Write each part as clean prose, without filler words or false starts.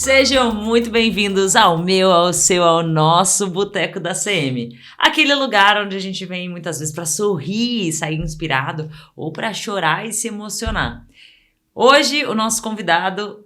Sejam muito bem-vindos ao meu, ao seu, ao nosso Boteco da CM. Aquele lugar onde a gente vem muitas vezes para sorrir e sair inspirado ou para chorar e se emocionar. Hoje, o nosso convidado,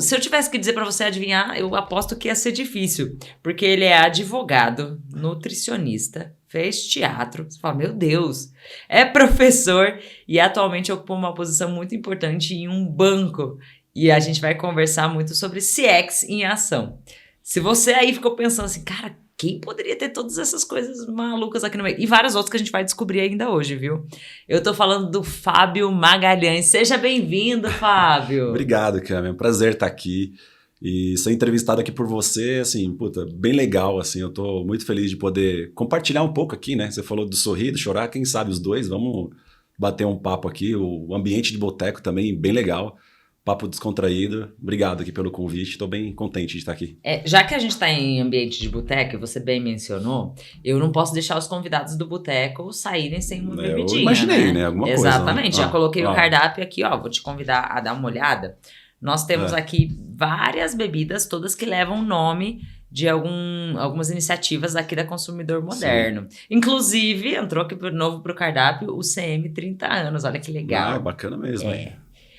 se eu tivesse que dizer para você adivinhar, eu aposto que ia ser difícil, porque ele é advogado, nutricionista, fez teatro, você fala, meu Deus, é professor e atualmente ocupa uma posição muito importante em um banco. E a gente vai conversar muito sobre CX em ação. Se você aí ficou pensando assim, cara, quem poderia ter todas essas coisas malucas aqui no meio? E várias outras que a gente vai descobrir ainda hoje, viu? Eu tô falando do Fábio Magalhães. Seja bem-vindo, Fábio. Obrigado, Cami. É um prazer estar aqui. E ser entrevistado aqui por você, assim, puta, bem legal, assim. Eu tô muito feliz de poder compartilhar um pouco aqui, né? Você falou do sorrir, do chorar, quem sabe os dois. Vamos bater um papo aqui. O ambiente de boteco também, bem legal. Papo descontraído. Obrigado aqui pelo convite. Estou bem contente de estar aqui. Já que a gente está em ambiente de boteco, e você bem mencionou, eu não posso deixar os convidados do boteco saírem sem uma bebidinha, eu imaginei, né? Alguma coisa. Exatamente. Já coloquei o cardápio aqui, ó. Vou te convidar a dar uma olhada. Nós temos aqui várias bebidas, todas que levam o nome de algumas iniciativas aqui da Consumidor Moderno. Sim. Inclusive, entrou aqui novo pro cardápio o CM 30 anos. Olha que legal. Bacana mesmo, hein?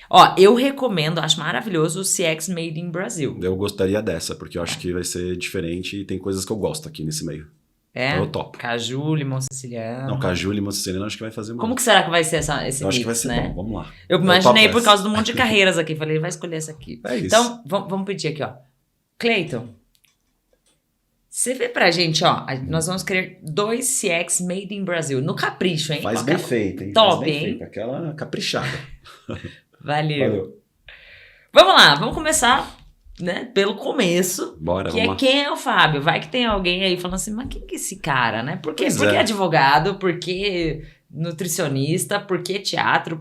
Ó, eu recomendo, acho maravilhoso o CX Made in Brasil. Eu gostaria dessa, porque eu acho que vai ser diferente e tem coisas que eu gosto aqui nesse meio. Então eu topo. Caju, limão siciliano. Não, caju, limão siciliano acho que vai fazer muito. Como que será que vai ser esse mix, acho que vai ser né? bom, vamos lá. Eu imaginei por causa do monte de carreiras aqui, falei, vai escolher essa aqui. É isso. Então, vamos pedir aqui, ó. Cleiton, você vê pra gente, ó, nós vamos querer 2 CX Made in Brasil, no capricho, hein? Faz bem feito, hein? Top, faz bem hein? Feito, aquela caprichada. Valeu. Vamos lá, vamos começar, né, pelo começo. Bora, que é lá. Quem é o Fábio? Vai que tem alguém aí falando assim, mas quem que é esse cara, né? Por que é advogado? Por que nutricionista? Por que teatro?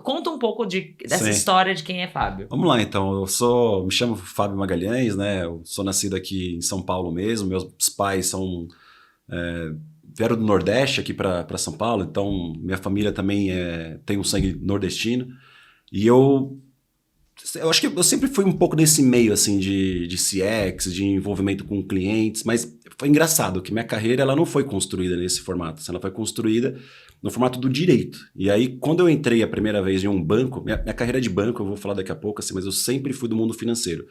Conta um pouco dessa história de quem é Fábio. Vamos lá, então. Me chamo Fábio Magalhães, né? Eu sou nascido aqui em São Paulo mesmo. Meus pais vieram do Nordeste aqui para São Paulo, então minha família também tem um sangue nordestino. E eu acho que eu sempre fui um pouco nesse meio, assim, de CX, de envolvimento com clientes, mas foi engraçado que minha carreira ela não foi construída nesse formato, ela foi construída no formato do direito. E aí, quando eu entrei a primeira vez em um banco, minha carreira de banco, eu vou falar daqui a pouco, assim, mas eu sempre fui do mundo financeiro.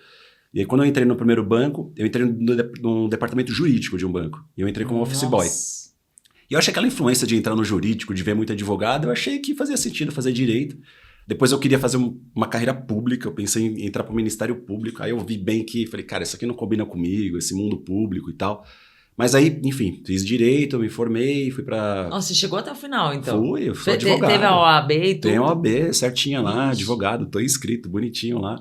E aí, quando eu entrei no primeiro banco, eu entrei no departamento jurídico de um banco. E eu entrei como office boy. E eu achei aquela influência de entrar no jurídico, de ver muito advogado, eu achei que fazia sentido fazer direito. Depois eu queria fazer uma carreira pública, eu pensei em entrar para o Ministério Público, aí eu vi bem que, falei, cara, isso aqui não combina comigo, esse mundo público e tal. Mas aí, enfim, fiz direito, me formei, fui para... Nossa, você chegou até o final, então? Eu fui advogado. Teve a OAB e tudo? Tem a OAB certinha lá, advogado, tô inscrito, bonitinho lá.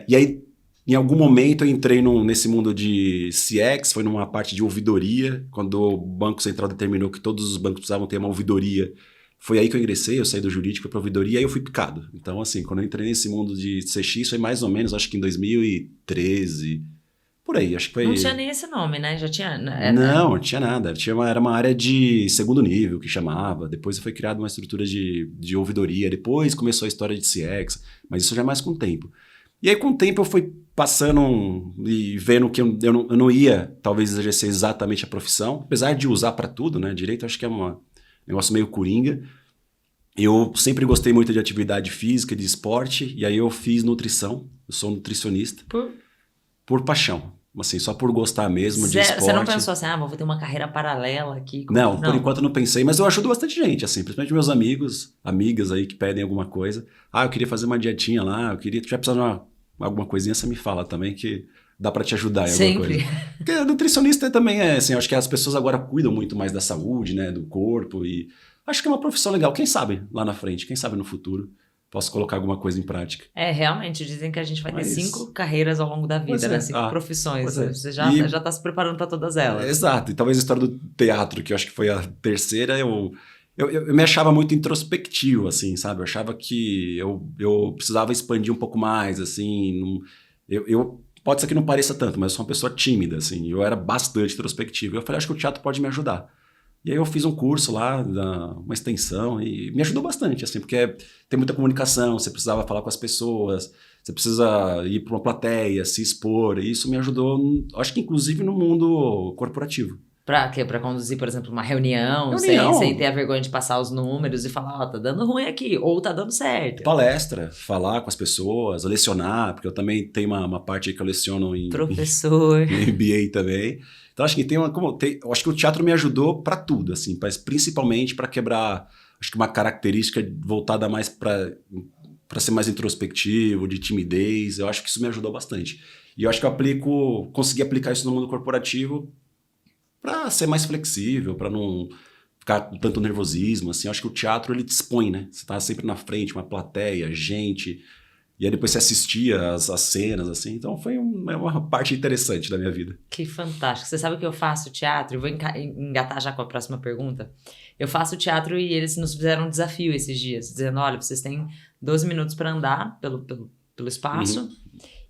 E aí, em algum momento eu entrei nesse mundo de CX, foi numa parte de ouvidoria, quando o Banco Central determinou que todos os bancos precisavam ter uma ouvidoria. Foi aí que eu ingressei, eu saí do jurídico, fui para ouvidoria e aí eu fui picado. Então, assim, quando eu entrei nesse mundo de CX, foi mais ou menos, acho que em 2013, por aí, acho que foi... Não tinha nem esse nome, né? Já tinha... Não tinha nada. Era uma área de segundo nível, que chamava. Depois foi criada uma estrutura de ouvidoria. Depois começou a história de CX, mas isso já é mais com o tempo. E aí, com o tempo, eu fui passando e vendo que eu não ia, talvez, exercer exatamente a profissão, apesar de usar para tudo, né? Direito, acho que é um negócio meio coringa. Eu sempre gostei muito de atividade física, de esporte, e aí eu fiz nutrição. Eu sou nutricionista. Por paixão. Assim, só por gostar mesmo de esporte. Você não pensou assim, vou ter uma carreira paralela aqui? Não, por enquanto não pensei, mas eu ajudo bastante gente, assim, principalmente meus amigos, amigas aí que pedem alguma coisa. Eu queria fazer uma dietinha lá, tiver precisando de alguma coisinha, você me fala também que dá pra te ajudar em alguma coisa. Porque nutricionista também assim, acho que as pessoas agora cuidam muito mais da saúde, né, do corpo, e acho que é uma profissão legal. Quem sabe lá na frente, quem sabe no futuro posso colocar alguma coisa em prática. Realmente, dizem que a gente vai ter 5 carreiras ao longo da vida, né? 5 profissões. Você já tá se preparando para todas elas. Exato. E talvez a história do teatro, que eu acho que foi a terceira, eu me achava muito introspectivo, assim, sabe? Eu achava que eu precisava expandir um pouco mais, assim. Pode ser que não pareça tanto, mas eu sou uma pessoa tímida, assim. Eu era bastante introspectivo. Eu falei, acho que o teatro pode me ajudar. E aí eu fiz um curso lá, uma extensão, e me ajudou bastante, assim, porque tem muita comunicação, você precisava falar com as pessoas, você precisa ir para uma plateia, se expor, e isso me ajudou, acho que inclusive no mundo corporativo. Pra quê? Pra conduzir, por exemplo, uma reunião, Reunião. sem ter a vergonha de passar os números e falar, ó, tá dando ruim aqui, ou tá dando certo. Palestra, falar com as pessoas, lecionar, porque eu também tenho uma parte aí que eu leciono em Professor. em MBA também. Então acho que eu acho que o teatro me ajudou para tudo, assim, mas principalmente para quebrar, acho que uma característica voltada mais para ser mais introspectivo, de timidez. Eu acho que isso me ajudou bastante. E eu acho que eu consegui aplicar isso no mundo corporativo para ser mais flexível, para não ficar com tanto nervosismo, assim. Eu acho que o teatro, ele te expõe, né? Você tá sempre na frente, uma plateia, gente, e aí depois você assistia as cenas, assim. Então foi uma parte interessante da minha vida. Que fantástico. Você sabe que eu faço teatro? Eu vou engatar já com a próxima pergunta. Eu faço teatro e eles nos fizeram um desafio esses dias, dizendo, olha, vocês têm 12 minutos para andar pelo espaço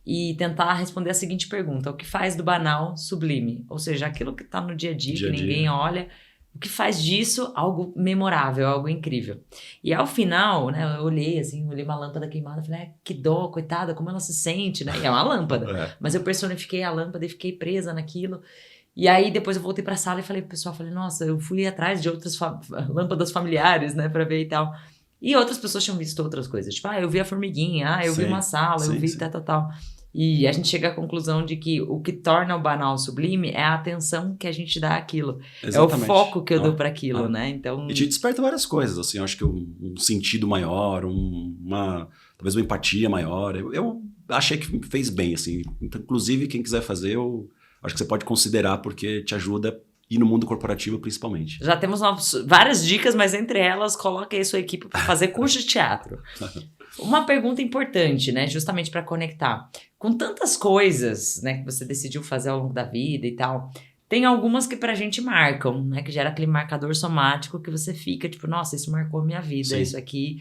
e tentar responder a seguinte pergunta: o que faz do banal sublime? Ou seja, aquilo que está no dia a dia, que ninguém olha, o que faz disso algo memorável, algo incrível. E ao final, né, eu olhei uma lâmpada queimada, falei, que dó, coitada, como ela se sente, né? E é uma lâmpada. Mas eu personifiquei a lâmpada e fiquei presa naquilo. E aí depois eu voltei pra sala e falei pro pessoal, nossa, eu fui atrás de outras lâmpadas familiares, né, pra ver e tal. E outras pessoas tinham visto outras coisas, tipo, eu vi a formiguinha, eu vi uma sala, eu vi tal. E a gente chega à conclusão de que o que torna o banal sublime é a atenção que a gente dá àquilo. Exatamente. É o foco que eu dou para aquilo, né? Então... E te desperta várias coisas, assim, eu acho que um sentido maior, talvez uma empatia maior. Eu achei que fez bem, assim. Então, inclusive, quem quiser fazer, eu acho que você pode considerar, porque te ajuda, e no mundo corporativo principalmente. Já temos várias dicas, mas entre elas, coloque aí sua equipe para fazer curso de teatro. Uma pergunta importante, né? Justamente para conectar. Com tantas coisas, né, que você decidiu fazer ao longo da vida e tal, tem algumas que pra gente marcam, né? Que gera aquele marcador somático que você fica, tipo, nossa, isso marcou a minha vida, isso aqui.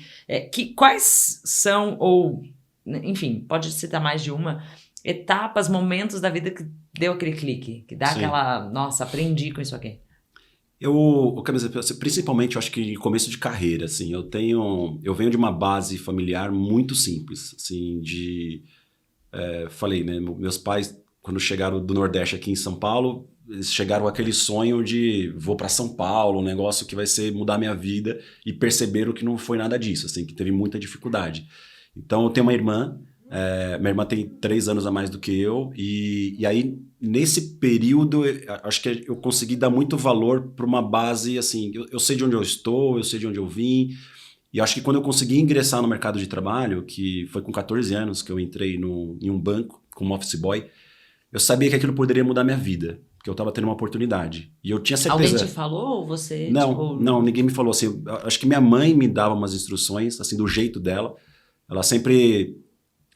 Quais são, ou, enfim, pode citar mais de uma, etapas, momentos da vida que deu aquele clique, que dá aquela, nossa, aprendi com isso aqui. Principalmente, eu acho que em começo de carreira, assim, eu venho de uma base familiar muito simples, assim, falei, né, meus pais, quando chegaram do Nordeste aqui em São Paulo, eles chegaram com aquele sonho de vou para São Paulo, um negócio que vai mudar minha vida, e perceberam que não foi nada disso, assim, que teve muita dificuldade. Então, eu tenho uma irmã, minha irmã tem 3 anos a mais do que eu, e aí, nesse período, acho que eu consegui dar muito valor para uma base, assim, eu sei de onde eu estou, eu sei de onde eu vim, e acho que quando eu consegui ingressar no mercado de trabalho, que foi com 14 anos que eu entrei em um banco como office boy, eu sabia que aquilo poderia mudar minha vida, que eu estava tendo uma oportunidade. E eu tinha certeza... Alguém te falou ou você... Não, ninguém me falou assim. Acho que minha mãe me dava umas instruções, assim, do jeito dela. Ela sempre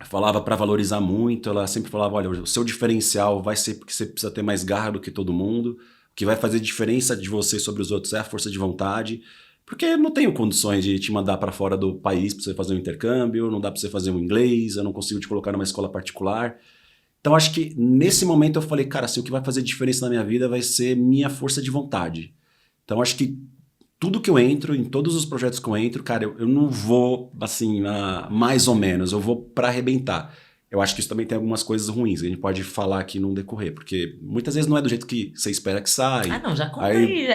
falava para valorizar muito, ela sempre falava, olha, o seu diferencial vai ser porque você precisa ter mais garra do que todo mundo, o que vai fazer diferença de você sobre os outros é a força de vontade, porque eu não tenho condições de te mandar para fora do país para você fazer um intercâmbio, não dá para você fazer um inglês, eu não consigo te colocar numa escola particular. Então acho que nesse momento eu falei, cara, assim, o que vai fazer diferença na minha vida vai ser minha força de vontade. Então acho que tudo que eu entro, em todos os projetos que eu entro, cara, eu não vou, assim, mais ou menos, eu vou para arrebentar. Eu acho que isso também tem algumas coisas ruins, que a gente pode falar aqui no decorrer, porque muitas vezes não é do jeito que você espera que saia. Já comprei.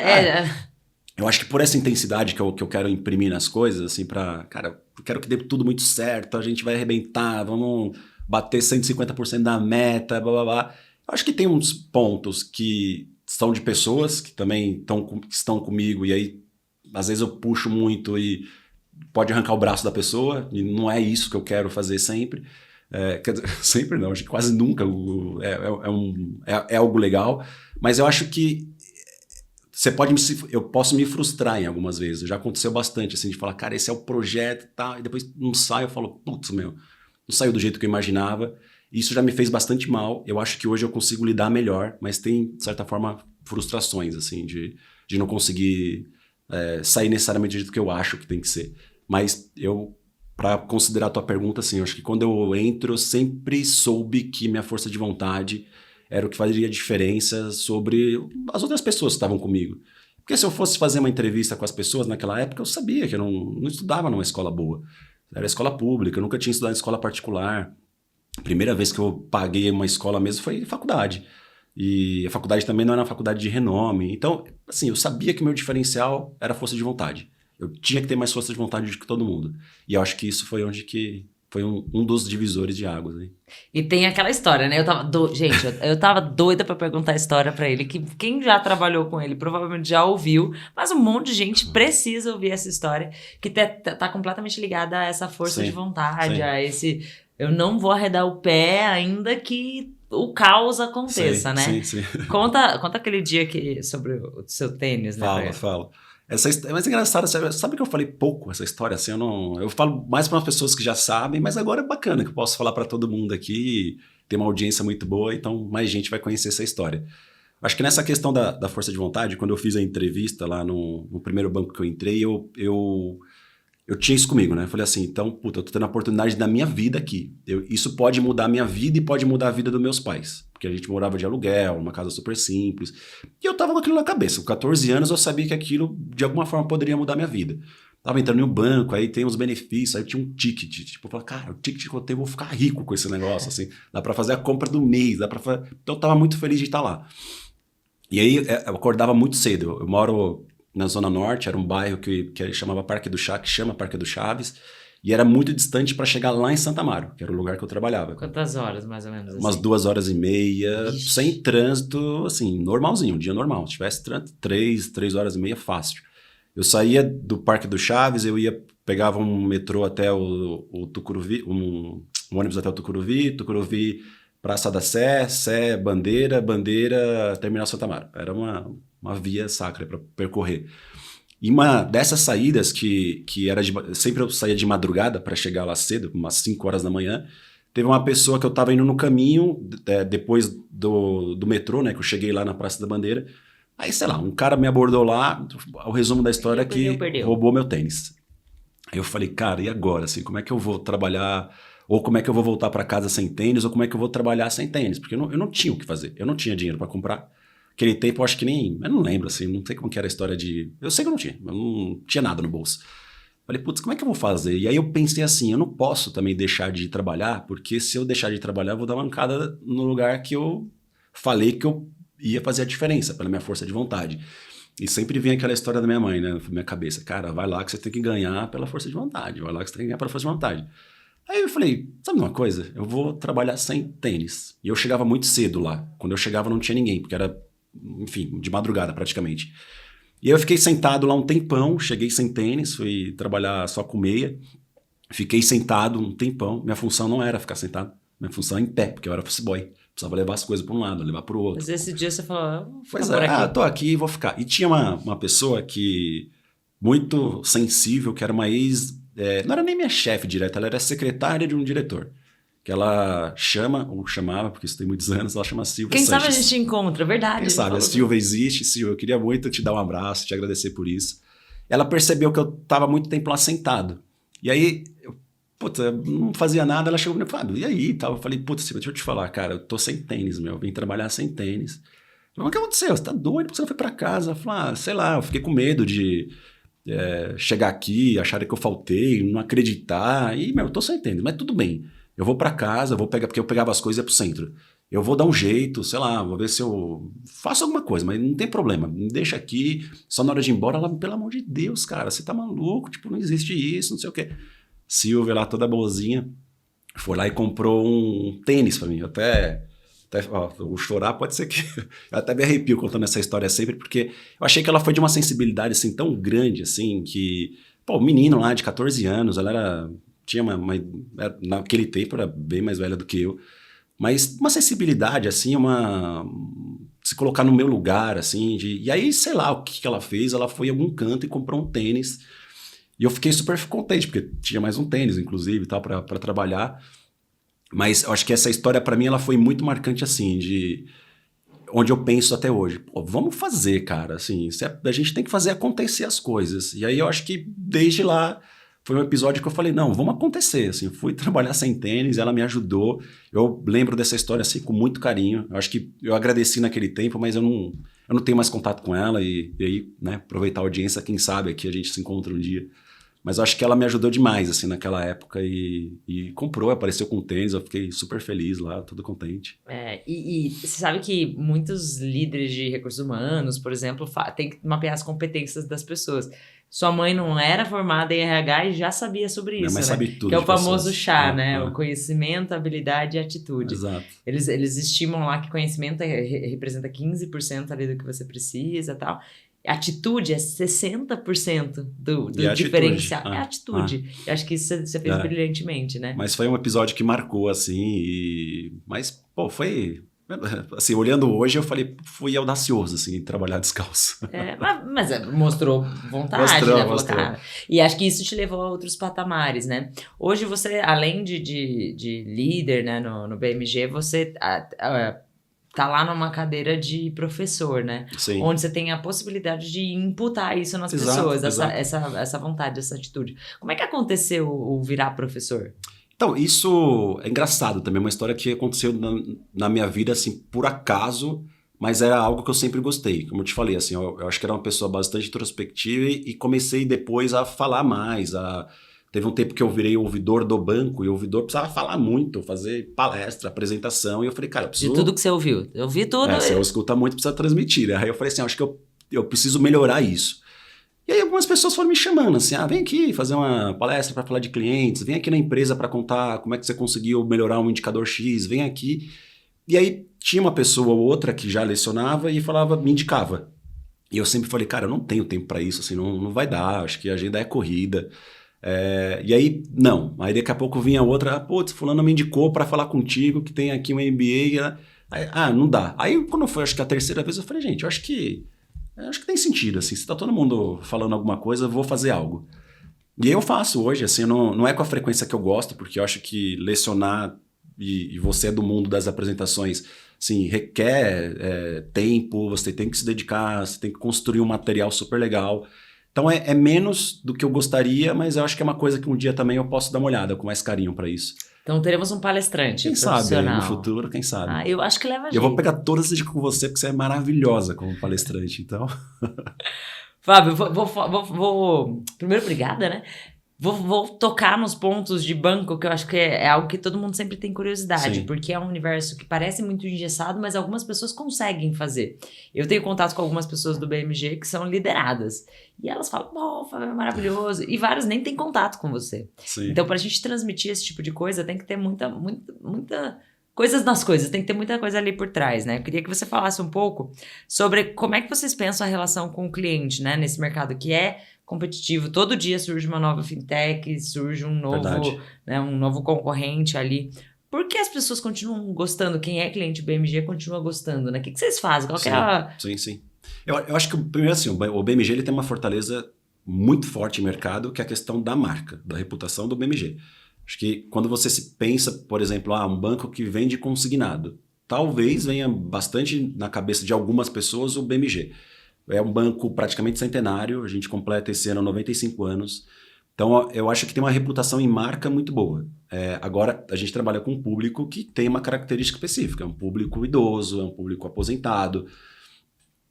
Eu acho que por essa intensidade que eu quero imprimir nas coisas, assim, cara, eu quero que dê tudo muito certo, a gente vai arrebentar, vamos bater 150% da meta, blá, blá, blá. Eu acho que tem uns pontos que são de pessoas que também estão comigo, e aí às vezes eu puxo muito e pode arrancar o braço da pessoa, e não é isso que eu quero fazer sempre. Quer dizer, sempre não, acho que quase nunca é algo legal, mas eu acho que eu posso me frustrar em algumas vezes. Já aconteceu bastante, assim, de falar, cara, esse é o projeto e tal, e depois não sai, eu falo, putz, não saiu do jeito que eu imaginava. Isso já me fez bastante mal. Eu acho que hoje eu consigo lidar melhor, mas tem, de certa forma, frustrações, assim, de não conseguir sair necessariamente do jeito que eu acho que tem que ser. Mas para considerar a tua pergunta, assim, eu acho que quando eu entro, eu sempre soube que minha força de vontade era o que faria diferença sobre as outras pessoas que estavam comigo. Porque se eu fosse fazer uma entrevista com as pessoas naquela época, eu sabia que eu não estudava numa escola boa. Era escola pública, eu nunca tinha estudado em escola particular. A primeira vez que eu paguei uma escola mesmo foi faculdade. E a faculdade também não era uma faculdade de renome. Então, assim, eu sabia que meu diferencial era força de vontade. Eu tinha que ter mais força de vontade do que todo mundo. E eu acho que isso foi onde que foi um dos divisores de águas, né? E tem aquela história, né? Gente, eu tava doida pra perguntar a história pra ele, que quem já trabalhou com ele provavelmente já ouviu, mas um monte de gente precisa ouvir essa história, que tá completamente ligada a essa força Sim, de vontade, sim. a esse... Eu não vou arredar o pé ainda que o caos aconteça, Sim, né? sim, sim. Conta aquele dia sobre o seu tênis, né? Fala. Mas é engraçado, sabe que eu falei pouco essa história, assim, eu falo mais para as pessoas que já sabem, mas agora é bacana que eu posso falar para todo mundo aqui, tem uma audiência muito boa, então mais gente vai conhecer essa história. Acho que nessa questão da força de vontade, quando eu fiz a entrevista lá no primeiro banco que eu entrei, eu tinha isso comigo, né? Eu falei assim, então, puta, eu tô tendo a oportunidade da minha vida aqui. Isso pode mudar a minha vida e pode mudar a vida dos meus pais. Porque a gente morava de aluguel, uma casa super simples. E eu tava com aquilo na cabeça. Com 14 anos eu sabia que aquilo, de alguma forma, poderia mudar a minha vida. Tava entrando em um banco, aí tem uns benefícios, aí tinha um ticket. Tipo, eu falei, cara, o ticket que eu tenho, eu vou ficar rico com esse negócio, assim. Dá pra fazer a compra do mês, dá pra fazer... Então eu tava muito feliz de estar lá. E aí eu acordava muito cedo. Eu moro na Zona Norte, era um bairro que chamava Parque do Chaves, que chama Parque do Chaves, e era muito distante para chegar lá em Santa Amaro, que era o lugar que eu trabalhava. Quantas horas, mais ou menos? Umas Assim? 2 horas e meia, Ixi. sem trânsito, assim, normalzinho, um dia normal. Se tivesse trânsito, 3 horas e meia, fácil. Eu saía do Parque do Chaves, pegava um metrô até o Tucuruvi, um ônibus até o Tucuruvi, Praça da Sé, Bandeira, Terminal Santa Amaro. Era uma via sacra para percorrer. E uma dessas saídas que era sempre eu saía de madrugada para chegar lá cedo, umas 5 horas da manhã, teve uma pessoa que eu estava indo no caminho, depois do metrô, né, que eu cheguei lá na Praça da Bandeira. Aí, sei lá, um cara me abordou lá, o resumo da história é que roubou meu tênis. Aí eu falei, cara, e agora? Assim, como é que eu vou trabalhar? Ou como é que eu vou voltar para casa sem tênis? Ou como é que eu vou trabalhar sem tênis? Porque eu não tinha o que fazer. Eu não tinha dinheiro para comprar. Aquele tempo, eu acho que nem... Eu não lembro, assim, não sei como que era a história de... Eu sei que eu não tinha nada no bolso. Falei, putz, como é que eu vou fazer? E aí eu pensei assim, eu não posso também deixar de trabalhar, porque se eu deixar de trabalhar, eu vou dar uma mancada no lugar que eu falei que eu ia fazer a diferença, pela minha força de vontade. E sempre vem aquela história da minha mãe, né, na minha cabeça. Cara, vai lá que você tem que ganhar pela força de vontade. Vai lá que você tem que ganhar pela força de vontade. Aí eu falei, sabe uma coisa? Eu vou trabalhar sem tênis. E eu chegava muito cedo lá. Quando eu chegava não tinha ninguém, porque era, enfim, de madrugada praticamente. E aí eu fiquei sentado lá um tempão, cheguei sem tênis, fui trabalhar só com meia. Fiquei sentado um tempão. Minha função não era ficar sentado. Minha função era em pé, porque eu era office boy. Precisava levar as coisas para um lado, levar para o outro. Mas esse dia você falou, vou ficar Pois por aqui. tô aqui e vou ficar. E tinha uma pessoa que, muito sensível, que era uma não era nem minha chefe direta, ela era secretária de um diretor. Que ela chamava, porque isso tem muitos anos, ela chama Silvia Quem Sanches. sabe a gente encontra, verdade. Quem sabe, a Silvia existe. Silvia, eu queria muito te dar um abraço, te agradecer por isso. Ela percebeu que eu estava muito tempo lá sentado. E aí, eu não fazia nada, ela chegou e falou, e aí? Eu falei, Silvia, deixa eu te falar, cara, eu tô sem tênis, eu vim trabalhar sem tênis. Mas o que aconteceu? Você tá doido? Por que você não foi pra casa? Ela falou, sei lá, eu fiquei com medo de chegar aqui, acharem que eu faltei, não acreditar. E, eu tô sem tênis, mas tudo bem. Eu vou pra casa, vou pegar, porque eu pegava as coisas e ia pro centro. Eu vou dar um jeito, sei lá, vou ver se eu faço alguma coisa, mas não tem problema. Me deixa aqui, só na hora de ir embora, ela, pelo amor de Deus, cara, você tá maluco, tipo, não existe isso, não sei o quê. Silvia lá, toda boazinha, foi lá e comprou um tênis pra mim. O chorar pode ser que... Eu até me arrepio contando essa história sempre, porque eu achei que ela foi de uma sensibilidade, assim, tão grande, assim, que... Pô, o menino lá de 14 anos, ela era... Naquele tempo era bem mais velha do que eu, mas uma sensibilidade, assim, se colocar no meu lugar, assim, e aí, sei lá, o que ela fez, ela foi em algum canto e comprou um tênis, e eu fiquei super contente, porque tinha mais um tênis, inclusive, tal, pra trabalhar, mas eu acho que essa história, pra mim, ela foi muito marcante, assim, de onde eu penso até hoje. Pô, vamos fazer, cara, assim, a gente tem que fazer acontecer as coisas, e aí eu acho que desde lá foi um episódio que eu falei, não, vamos acontecer, assim, fui trabalhar sem tênis, ela me ajudou, eu lembro dessa história, assim, com muito carinho, eu acho que eu agradeci naquele tempo, mas eu não tenho mais contato com ela, e aí, né, aproveitar a audiência, quem sabe aqui a gente se encontra um dia. Mas eu acho que ela me ajudou demais, assim, naquela época e comprou, apareceu com tênis, eu fiquei super feliz lá, todo contente. E você sabe que muitos líderes de recursos humanos, por exemplo, têm que mapear as competências das pessoas. Sua mãe não era formada em RH e já sabia sobre Minha isso, mãe né? sabe tudo Que é o de famoso pessoas. chá, né? O conhecimento, habilidade e atitude. Exato. Eles estimam lá que conhecimento representa 15% ali do que você precisa e tal. Atitude é 60% do diferencial. É atitude. Eu acho que isso você fez brilhantemente, né? Mas foi um episódio que marcou, assim, mas, pô, foi... Assim, olhando hoje, eu falei, fui audacioso, assim, em trabalhar descalço. Mas mostrou vontade, né? Mostrou. Falou, cara. E acho que isso te levou a outros patamares, né? Hoje você, além de líder, né, no BMG, você tá lá numa cadeira de professor, né? Sim. Onde você tem a possibilidade de imputar isso nas pessoas, essa vontade, essa atitude. Como é que aconteceu o virar professor? Então, isso é engraçado também, é uma história que aconteceu na minha vida, assim, por acaso, mas era algo que eu sempre gostei. Como eu te falei, assim, eu acho que era uma pessoa bastante introspectiva e comecei depois a falar mais. Teve um tempo que eu virei ouvidor do banco e o ouvidor precisava falar muito, fazer palestra, apresentação, e eu falei, cara, eu preciso... De tudo que você ouviu. Eu vi tudo. Você escuta muito, precisa transmitir. Aí eu falei assim, acho que eu preciso melhorar isso. E aí algumas pessoas foram me chamando, assim, vem aqui fazer uma palestra para falar de clientes, vem aqui na empresa para contar como é que você conseguiu melhorar um indicador X, vem aqui. E aí tinha uma pessoa ou outra que já lecionava e me indicava. E eu sempre falei, cara, eu não tenho tempo para isso, assim, não vai dar, acho que a agenda é corrida. E aí, não. Aí daqui a pouco vinha outra, putz, fulano me indicou para falar contigo que tem aqui um MBA. Aí, não dá. Aí quando foi, acho que a terceira vez, eu falei, gente, eu acho que tem sentido, assim, se tá todo mundo falando alguma coisa, eu vou fazer algo. E aí eu faço hoje, assim, não é com a frequência que eu gosto, porque eu acho que lecionar, e você é do mundo das apresentações, assim, requer tempo, você tem que se dedicar, você tem que construir um material super legal. Então é menos do que eu gostaria, mas eu acho que é uma coisa que um dia também eu posso dar uma olhada com mais carinho para isso. Então teremos um palestrante profissional. Quem sabe, no futuro, quem sabe. Eu acho que leva jeito. Eu vou pegar todas as dicas com você, porque você é maravilhosa como palestrante, então... Fábio, vou... Primeiro, obrigada, né? Vou tocar nos pontos de banco, que eu acho que é algo que todo mundo sempre tem curiosidade, Sim. Porque é um universo que parece muito engessado, mas algumas pessoas conseguem fazer. Eu tenho contato com algumas pessoas do BMG que são lideradas, e elas falam, Fábio, é maravilhoso, e várias nem têm contato com você. Sim. Então, pra gente transmitir esse tipo de coisa, tem que ter muita coisas nas coisas, tem que ter muita coisa ali por trás, né? Eu queria que você falasse um pouco sobre como é que vocês pensam a relação com o cliente, né? Nesse mercado que é competitivo, todo dia surge uma nova fintech, surge um novo concorrente ali. Por que as pessoas continuam gostando? Quem é cliente BMG continua gostando, né? O que vocês fazem? Qual que é a... Sim. Eu acho que, primeiro assim, o BMG ele tem uma fortaleza muito forte em mercado, que é a questão da marca, da reputação do BMG. Acho que quando você se pensa, por exemplo, um banco que vende consignado, talvez venha bastante na cabeça de algumas pessoas o BMG. É um banco praticamente centenário, a gente completa esse ano 95 anos. Então, eu acho que tem uma reputação em marca muito boa. Agora, a gente trabalha com um público que tem uma característica específica. É um público idoso, é um público aposentado.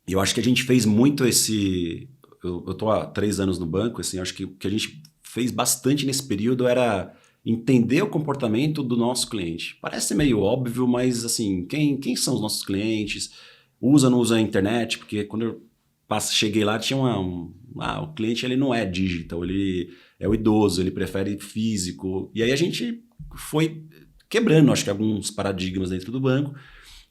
E eu acho que a gente fez muito esse... Eu estou há 3 anos no banco, assim, eu acho que o que a gente fez bastante nesse período era entender o comportamento do nosso cliente. Parece meio óbvio, mas assim, quem são os nossos clientes? Usa ou não usa a internet? Porque quando eu cheguei lá, tinha o cliente ele não é digital, ele é o idoso, ele prefere físico. E aí a gente foi quebrando, acho que alguns paradigmas dentro do banco.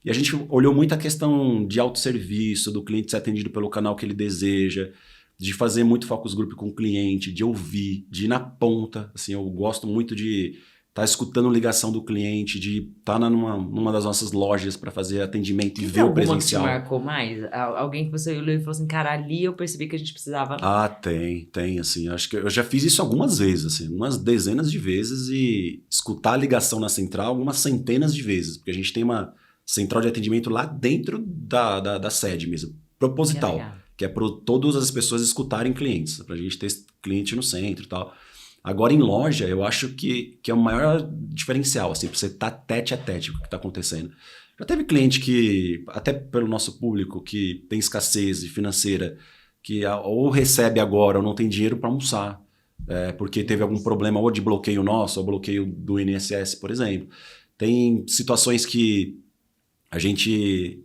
E a gente olhou muito a questão de autosserviço, do cliente ser atendido pelo canal que ele deseja, de fazer muito focus group com o cliente, de ouvir, de ir na ponta. Assim, eu gosto muito de estar escutando ligação do cliente, de estar numa das nossas lojas para fazer atendimento e ver o presencial. Que te marcou mais? Alguém que você olhou e falou assim, cara, ali eu percebi que a gente precisava... Tem, assim, acho que eu já fiz isso algumas vezes, assim, umas dezenas de vezes, e escutar a ligação na central algumas centenas de vezes, porque a gente tem uma central de atendimento lá dentro da sede mesmo, proposital, que é para todas as pessoas escutarem clientes, para a gente ter cliente no centro e tal. Agora, em loja, eu acho que é o maior diferencial, assim, para você estar tete a tete com o que está acontecendo. Já teve cliente que, até pelo nosso público, que tem escassez financeira, que ou recebe agora ou não tem dinheiro para almoçar. porque teve algum problema ou de bloqueio nosso, ou bloqueio do INSS, por exemplo. Tem situações que a gente...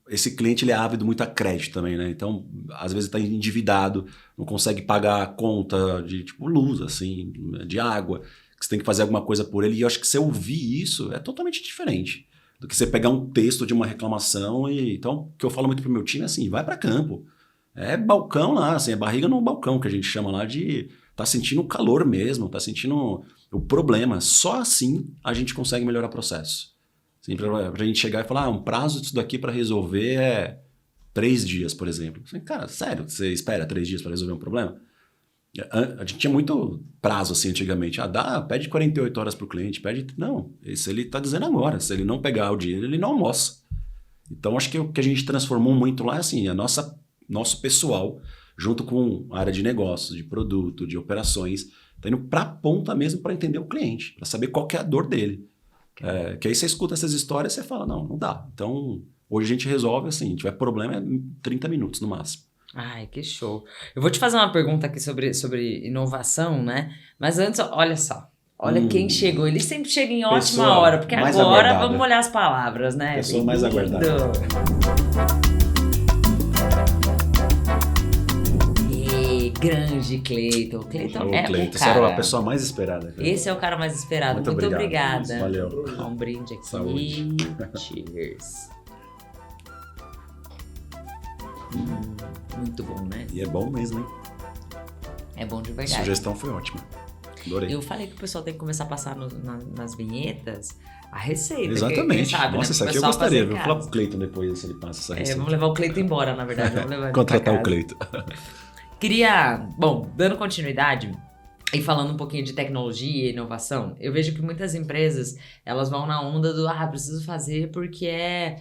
esse cliente ele é ávido muito a crédito também, né? Então, às vezes está endividado, não consegue pagar a conta de tipo luz, assim, de água, que você tem que fazer alguma coisa por ele. E eu acho que você ouvir isso é totalmente diferente do que você pegar um texto de uma reclamação. Então, o que eu falo muito pro meu time é assim, vai para campo. É balcão lá, assim, é barriga no balcão, que a gente chama lá de... Tá sentindo o calor mesmo, tá sentindo o problema. Só assim a gente consegue melhorar o processo. Assim, pra gente chegar e falar, um prazo disso daqui para resolver é 3 dias, por exemplo. Assim, cara, sério, você espera 3 dias para resolver um problema? A gente tinha muito prazo assim antigamente. Pede 48 horas pro cliente, pede... Não, isso ele tá dizendo agora. Se ele não pegar o dinheiro, ele não almoça. Então, acho que o que a gente transformou muito lá é assim, nosso pessoal, junto com a área de negócios, de produto, de operações, tá indo pra ponta mesmo para entender o cliente, para saber qual que é a dor dele. Que aí você escuta essas histórias e você fala, não dá. Então, hoje a gente resolve assim, se tiver problema é 30 minutos no máximo. Ai, que show. Eu vou te fazer uma pergunta aqui sobre inovação, né? Mas antes, olha só. Olha quem chegou. Ele sempre chega em ótima Pessoa hora, porque mais agora aguardada. vamos olhar as palavras, né? Pessoa mais Bem-vindo. aguardada. Grande Cleiton. Cleiton é Cleiton, o você era cara. a pessoa mais esperada. Cara. Esse é o cara mais esperado. Muito obrigado. obrigada. Valeu. Dá um brinde aqui. Saúde. Cheers. Muito bom, né? E é bom mesmo, hein? É bom de A verdade. sugestão foi ótima. Adorei. Eu falei que o pessoal tem que começar a passar nas vinhetas a receita. Exatamente. Quem sabe, Nossa, né? isso aqui eu Pessoal gostaria. fazer em Vou falar casa. pro Cleiton depois se ele passa essa receita. Vamos levar o Cleiton embora, na verdade. Vamos levar ele Contratar pra o casa. Cleiton. Queria, bom, dando continuidade e falando um pouquinho de tecnologia e inovação, eu vejo que muitas empresas, elas vão na onda do, preciso fazer porque é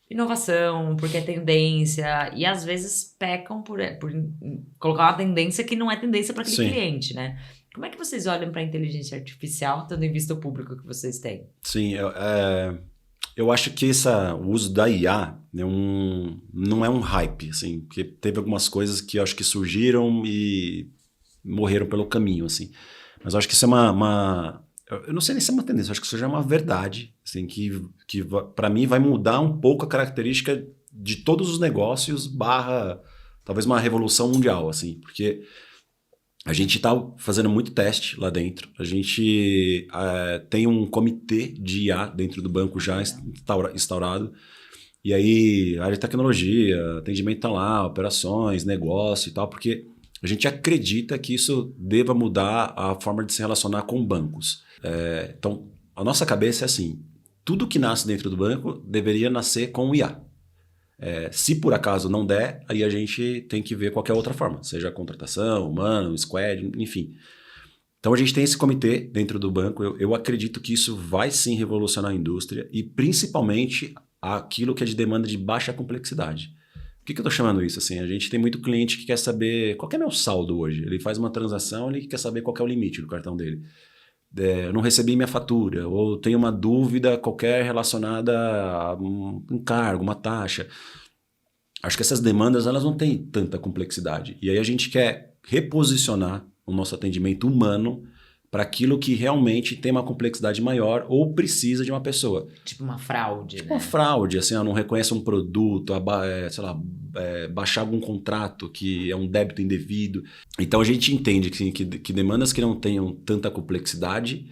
inovação, porque é tendência, e às vezes pecam por colocar uma tendência que não é tendência para aquele Sim. cliente, né? Como é que vocês olham para a inteligência artificial, tendo em vista o público que vocês têm? Sim, eu acho que o uso da IA não é um hype, assim, porque teve algumas coisas que eu acho que surgiram e morreram pelo caminho, assim. Mas eu acho que isso é eu não sei nem se é uma tendência, eu acho que isso já é uma verdade, assim, que para mim vai mudar um pouco a característica de todos os negócios / talvez uma revolução mundial, assim, porque a gente está fazendo muito teste lá dentro. A gente tem um comitê de IA dentro do banco já instaurado. E aí, área de tecnologia, atendimento está lá, operações, negócio e tal, porque a gente acredita que isso deva mudar a forma de se relacionar com bancos. Então, a nossa cabeça é assim, tudo que nasce dentro do banco deveria nascer com IA. Se por acaso não der, aí a gente tem que ver qualquer outra forma, seja contratação, humano, squad, enfim. Então a gente tem esse comitê dentro do banco, eu acredito que isso vai sim revolucionar a indústria e principalmente aquilo que é de demanda de baixa complexidade. Por que eu estou chamando isso? Assim, a gente tem muito cliente que quer saber qual que é meu saldo hoje. Ele faz uma transação, ele quer saber qual que é o limite do cartão dele. Eu não recebi minha fatura, ou tenho uma dúvida qualquer relacionada a um encargo, uma taxa. Acho que essas demandas elas não têm tanta complexidade. E aí a gente quer reposicionar o nosso atendimento humano para aquilo que realmente tem uma complexidade maior ou precisa de uma pessoa. Tipo uma fraude, né? Uma fraude, assim, não reconhece um produto, baixar algum contrato que é um débito indevido. Então a gente entende que demandas que não tenham tanta complexidade,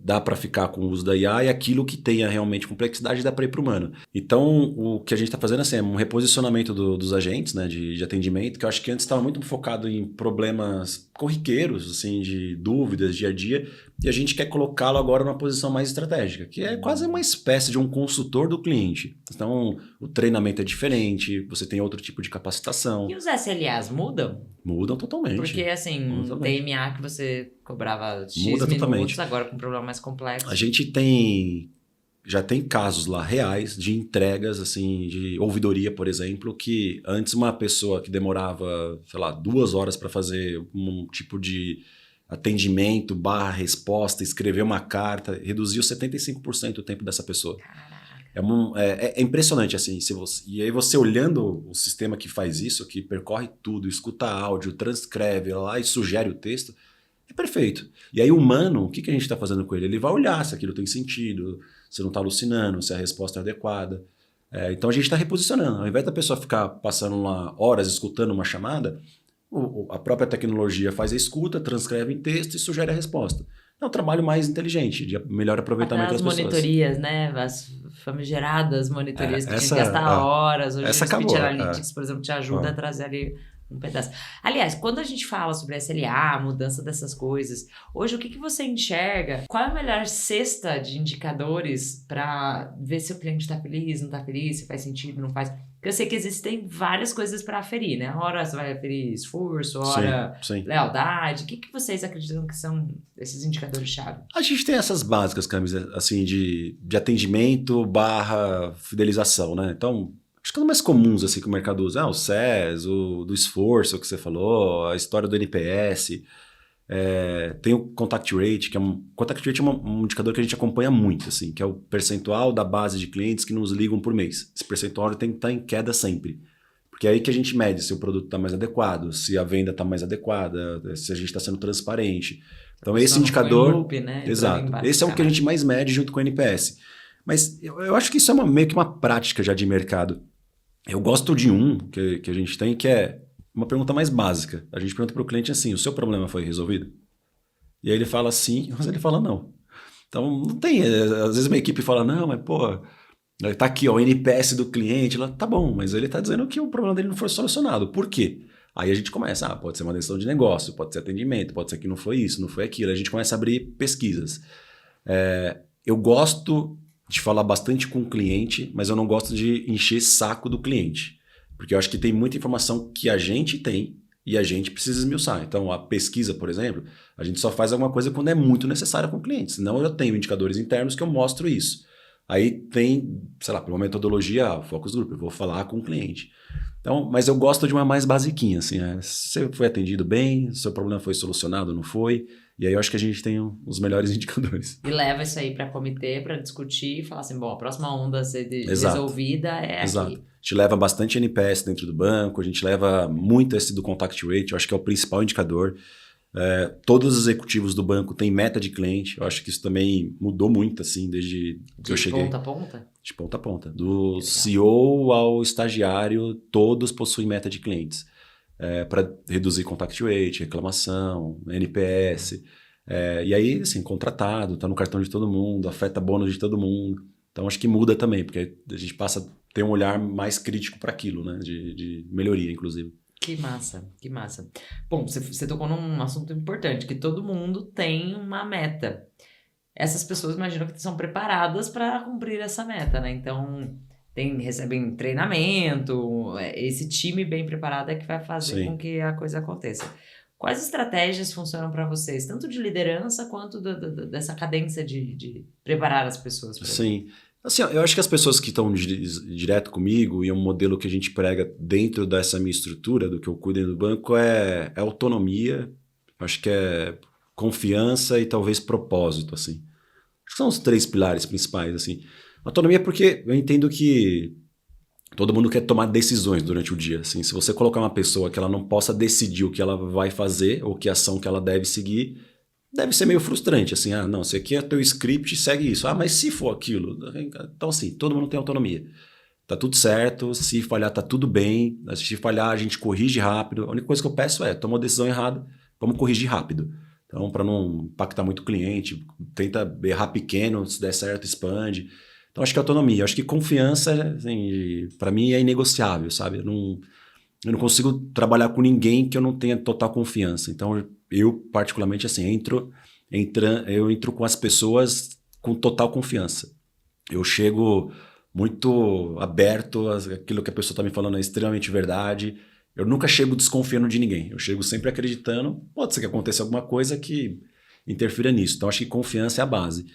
dá para ficar com o uso da IA e aquilo que tenha realmente complexidade dá para ir para o humano. Então o que a gente está fazendo assim, é um reposicionamento dos agentes, né, de atendimento, que eu acho que antes estava muito focado em problemas corriqueiros, assim, de dúvidas, dia a dia, e a gente quer colocá-lo agora numa posição mais estratégica, que é quase uma espécie de um consultor do cliente. Então, o treinamento é diferente, você tem outro tipo de capacitação. E os SLAs mudam? Mudam totalmente. Porque, assim, totalmente. TMA que você cobrava X Muda minutos, totalmente. agora com um problema mais complexo. A gente já tem casos lá reais de entregas, assim, de ouvidoria, por exemplo, que antes uma pessoa que demorava, 2 horas para fazer um tipo de atendimento / resposta, escrever uma carta, reduziu 75% o tempo dessa pessoa. Caraca. É impressionante, assim, e aí você olhando o sistema que faz isso, que percorre tudo, escuta áudio, transcreve lá e sugere o texto, é perfeito. E aí o humano, o que a gente está fazendo com ele? Ele vai olhar se aquilo tem sentido, se não está alucinando, se a resposta é adequada. Então a gente está reposicionando. Ao invés da pessoa ficar passando lá horas escutando uma chamada, a própria tecnologia faz a escuta, transcreve em texto e sugere a resposta. É um trabalho mais inteligente, de melhor aproveitamento das As pessoas. monitorias, né? As famigeradas monitorias que tinha que gastar horas. Hoje o Speech Analytics, por exemplo, te ajuda a trazer ali um pedaço. Aliás, quando a gente fala sobre SLA, mudança dessas coisas, hoje o que você enxerga? Qual é a melhor cesta de indicadores para ver se o cliente está feliz, não está feliz, se faz sentido, não faz? Porque eu sei que existem várias coisas para aferir, né? Hora você vai aferir esforço, hora lealdade. O que vocês acreditam que são esses indicadores-chave? A gente tem essas básicas, Camisa, assim, de atendimento / fidelização, né? Então, acho que os mais comuns assim, que o mercado usa, o SES, o do esforço que você falou, a história do NPS. Tem o Contact Rate, que Contact Rate é um indicador que a gente acompanha muito, assim, que é o percentual da base de clientes que nos ligam por mês. Esse percentual tem que estar em queda sempre. Porque é aí que a gente mede se o produto está mais adequado, se a venda está mais adequada, se a gente está sendo transparente. Então esse indicador... Loop, né? Exato. Esse é o que a gente mais mede junto com o NPS. Mas eu acho que isso é meio que uma prática já de mercado. Eu gosto de que a gente tem, que é uma pergunta mais básica. A gente pergunta para o cliente assim, o seu problema foi resolvido? E aí ele fala sim, mas ele fala não. Então não tem, às vezes uma equipe fala, não, mas pô, tá aqui ó, o NPS do cliente, lá, tá bom, mas ele tá dizendo que o problema dele não foi solucionado. Por quê? Aí a gente começa, pode ser uma decisão de negócio, pode ser atendimento, pode ser que não foi isso, não foi aquilo. A gente começa a abrir pesquisas. Eu gosto de falar bastante com o cliente, mas eu não gosto de encher saco do cliente. Porque eu acho que tem muita informação que a gente tem e a gente precisa esmiuçar. Então, a pesquisa, por exemplo, a gente só faz alguma coisa quando é muito necessária com o cliente. Senão eu tenho indicadores internos que eu mostro isso. Aí tem, sei lá, por uma metodologia, focus group, eu vou falar com o cliente. Então, mas eu gosto de uma mais basiquinha, assim, você foi atendido bem, seu problema foi solucionado, não foi? E aí eu acho que a gente tem os melhores indicadores. E leva isso aí para comitê, para discutir e falar assim, bom, a próxima onda a ser resolvida é Exato. aqui. A gente leva bastante NPS dentro do banco, a gente leva muito esse do Contact Rate, eu acho que é o principal indicador. Todos os executivos do banco têm meta de cliente, eu acho que isso também mudou muito, assim, desde que eu cheguei. De ponta a ponta? De ponta a ponta. Do CEO ao estagiário, todos possuem meta de clientes. Para reduzir Contact Rate, reclamação, NPS. E aí, assim, contratado, tá no cartão de todo mundo, afeta bônus de todo mundo. Então, acho que muda também, porque a gente passa a ter um olhar mais crítico para aquilo, né? De melhoria, inclusive. Que massa, que massa. Bom, você tocou num assunto importante, que todo mundo tem uma meta. Essas pessoas, imagino que são preparadas para cumprir essa meta, né? Então, recebem treinamento, esse time bem preparado é que vai fazer com que a coisa aconteça. Quais estratégias funcionam para vocês, tanto de liderança quanto dessa cadência de preparar as pessoas? Sim. Assim, eu acho que as pessoas que estão direto comigo, e um modelo que a gente prega dentro dessa minha estrutura, do que eu cuido do banco, é autonomia, acho que é confiança e talvez propósito, assim. Acho que são os 3 pilares principais, assim. Autonomia porque eu entendo que todo mundo quer tomar decisões durante o dia, assim. Se você colocar uma pessoa que ela não possa decidir o que ela vai fazer ou que ação que ela deve seguir, deve ser meio frustrante, assim, não, se aqui é teu script, segue isso. Mas se for aquilo... Então, assim, todo mundo tem autonomia. Tá tudo certo, se falhar tá tudo bem, se falhar a gente corrige rápido. A única coisa que eu peço tomou a decisão errada, vamos corrigir rápido. Então, para não impactar muito o cliente, tenta errar pequeno, se der certo, expande. Então, acho que autonomia. Acho que confiança, assim, para mim, é inegociável, sabe? Eu não consigo trabalhar com ninguém que eu não tenha total confiança. Então, eu, particularmente, assim, eu entro com as pessoas com total confiança. Eu chego muito aberto, aquilo que a pessoa está me falando é extremamente verdade. Eu nunca chego desconfiando de ninguém. Eu chego sempre acreditando, pode ser que aconteça alguma coisa que interfira nisso. Então, acho que confiança é a base.